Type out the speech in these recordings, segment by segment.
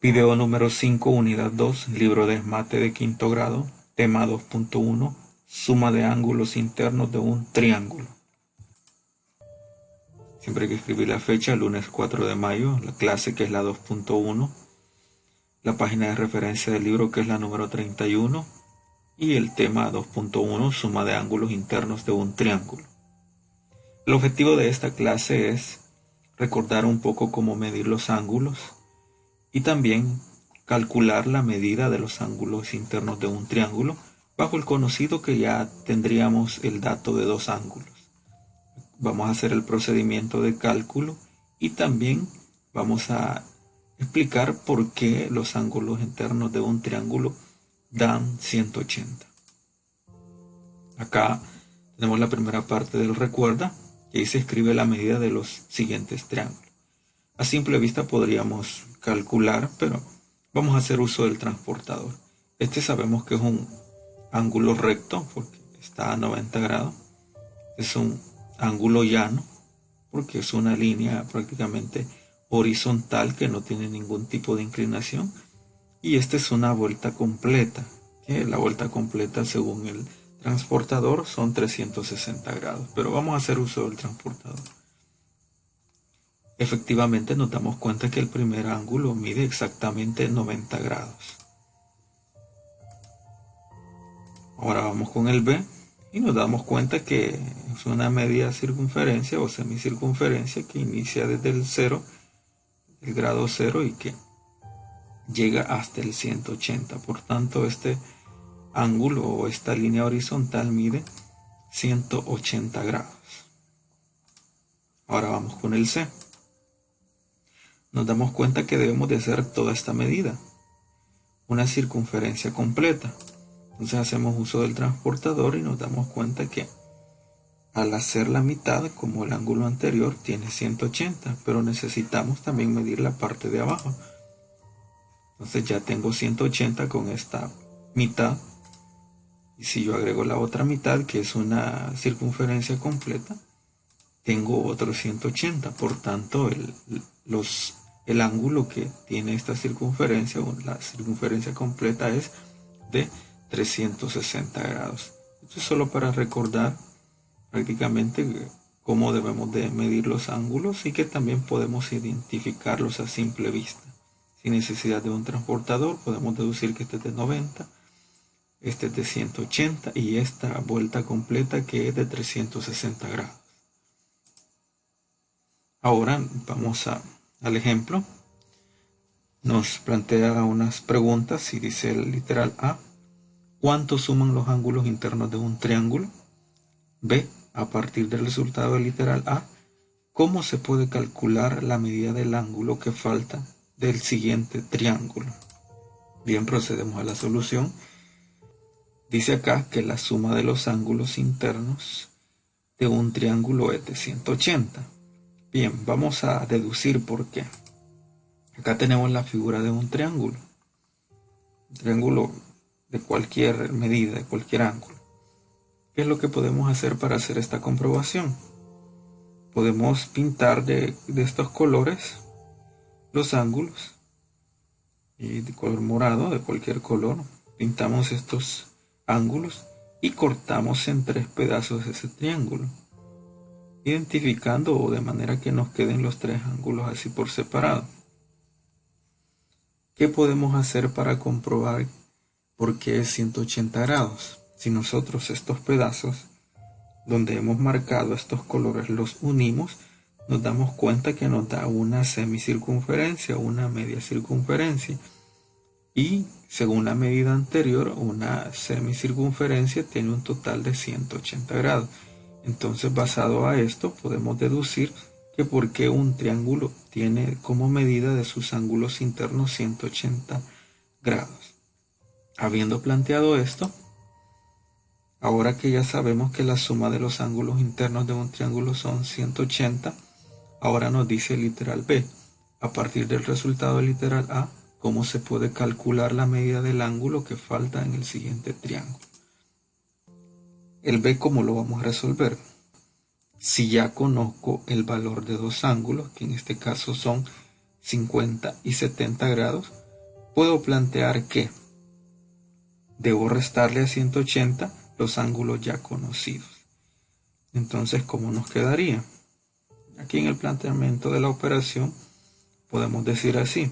Video número 5, unidad 2, libro de esmate de quinto grado, tema 2.1, suma de ángulos internos de un triángulo. Siempre hay que escribir la fecha, lunes 4 de mayo, la clase que es la 2.1, la página de referencia del libro que es la número 31 y el tema 2.1, suma de ángulos internos de un triángulo. El objetivo de esta clase es recordar un poco cómo medir los ángulos y también calcular la medida de los ángulos internos de un triángulo bajo el conocido que ya tendríamos el dato de dos ángulos. Vamos a hacer el procedimiento de cálculo y también vamos a explicar por qué los ángulos internos de un triángulo dan 180. Acá tenemos la primera parte del recuerda, y ahí se escribe la medida de los siguientes triángulos. A simple vista podríamos calcular, pero vamos a hacer uso del transportador. Este sabemos que es un ángulo recto porque está a 90 grados. Es un ángulo llano porque es una línea prácticamente horizontal que no tiene ningún tipo de inclinación. Y esta es una vuelta completa, que la vuelta completa según el transportador son 360 grados. Pero vamos a hacer uso del transportador. Efectivamente nos damos cuenta que el primer ángulo mide exactamente 90 grados. Ahora vamos con el B y nos damos cuenta que es una media circunferencia o semicircunferencia que inicia desde el 0, el grado 0 y que llega hasta el 180. Por tanto, este ángulo o esta línea horizontal mide 180 grados. Ahora vamos con el C. Nos damos cuenta que debemos de hacer toda esta medida, una circunferencia completa. Entonces hacemos uso del transportador y nos damos cuenta que al hacer la mitad, como el ángulo anterior, tiene 180, pero necesitamos también medir la parte de abajo. Entonces ya tengo 180 con esta mitad, y si yo agrego la otra mitad, que es una circunferencia completa, tengo otro 180. Por tanto, el ángulo que tiene esta circunferencia, o la circunferencia completa, es de 360 grados. Esto es solo para recordar prácticamente cómo debemos de medir los ángulos y que también podemos identificarlos a simple vista. Sin necesidad de un transportador podemos deducir que este es de 90, este es de 180 y esta vuelta completa que es de 360 grados. Ahora vamos al ejemplo. Nos plantea unas preguntas y dice el literal A: ¿cuánto suman los ángulos internos de un triángulo? B: a partir del resultado del literal A, ¿cómo se puede calcular la medida del ángulo que falta del siguiente triángulo? Bien, procedemos a la solución. Dice acá que la suma de los ángulos internos de un triángulo es de 180. Bien, vamos a deducir por qué. Acá tenemos la figura de un triángulo. Un triángulo de cualquier medida, de cualquier ángulo. ¿Qué es lo que podemos hacer para hacer esta comprobación? Podemos pintar de estos colores los ángulos. Y de color morado, de cualquier color, pintamos estos ángulos y cortamos en 3 pedazos ese triángulo, identificando o de manera que nos queden los 3 ángulos así por separado. ¿Qué podemos hacer para comprobar por qué es 180 grados? Si nosotros estos pedazos donde hemos marcado estos colores los unimos, nos damos cuenta que nos da una semicircunferencia, una media circunferencia. Y según la medida anterior, una semicircunferencia tiene un total de 180 grados. Entonces, basado a esto, podemos deducir que por qué un triángulo tiene como medida de sus ángulos internos 180 grados. Habiendo planteado esto, ahora que ya sabemos que la suma de los ángulos internos de un triángulo son 180, ahora nos dice el literal B: a partir del resultado del literal A, ¿cómo se puede calcular la medida del ángulo que falta en el siguiente triángulo? El B, ¿cómo lo vamos a resolver? Si ya conozco el valor de dos ángulos, que en este caso son 50 y 70 grados, puedo plantear que debo restarle a 180 los ángulos ya conocidos. Entonces, ¿cómo nos quedaría? Aquí en el planteamiento de la operación podemos decir así,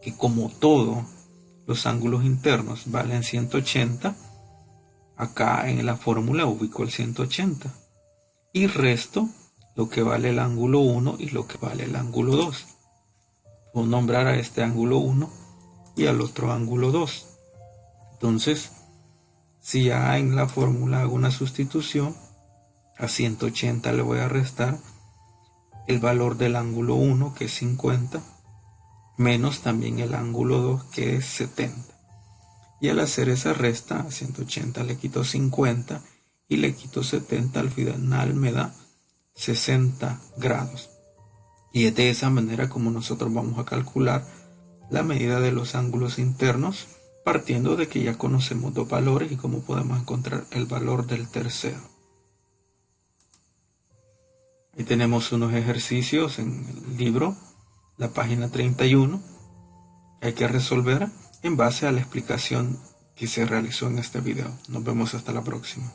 que como todos los ángulos internos valen 180, acá en la fórmula ubico el 180 y resto lo que vale el ángulo 1 y lo que vale el ángulo 2. Puedo nombrar a este ángulo 1 y al otro ángulo 2. Entonces, si ya en la fórmula hago una sustitución, a 180 le voy a restar el valor del ángulo 1, que es 50, menos también el ángulo 2, que es 70. Y al hacer esa resta, a 180 le quito 50 y le quito 70, al final me da 60 grados. Y es de esa manera como nosotros vamos a calcular la medida de los ángulos internos, partiendo de que ya conocemos dos valores y cómo podemos encontrar el valor del tercero. Ahí tenemos unos ejercicios en el libro, la página 31, que hay que resolver en base a la explicación que se realizó en este video. Nos vemos hasta la próxima.